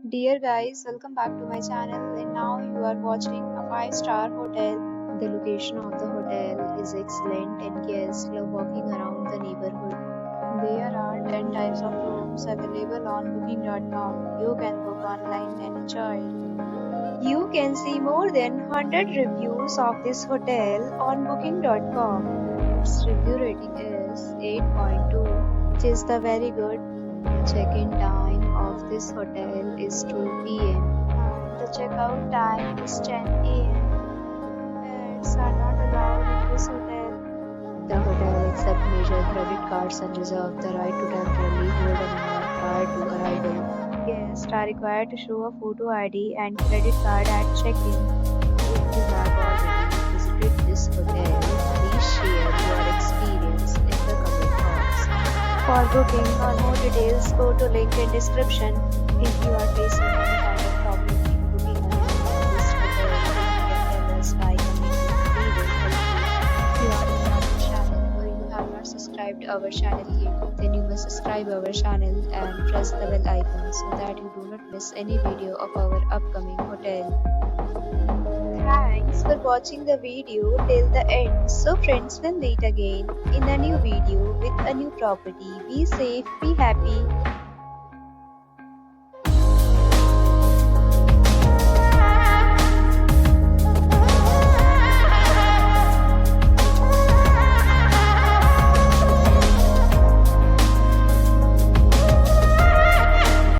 Dear guys, welcome back to my channel and now you are watching a 5-star hotel. The location of the hotel is excellent and guests love walking around the neighborhood. There are 10 types of rooms available on booking.com. You can book online and enjoy it. You can see more than 100 reviews of this hotel on booking.com. Its review rating is 8.2, which is the very good. The check-in time of this hotel is 2 p.m. and the checkout time is 10 a.m. Pets are not allowed in this hotel. The hotel accepts major credit cards and reserves the right to temporarily hold an amount prior to arrival. Guests are required to show a photo ID and credit card at check-in. If you have already visited this hotel, please share your experience in the comment box. For booking or more details, go to link in description. If you are facing any kind of problem in booking a room in this hotel, you can tell us by commenting. We will help you. If you are new on our channel or you have not subscribed our channel yet, then you must subscribe our channel and press the bell icon so that you do not miss any video of our upcoming hotel. Thanks for watching the video till the end. So friends, will meet again in a new video with a new property. Be safe, be happy.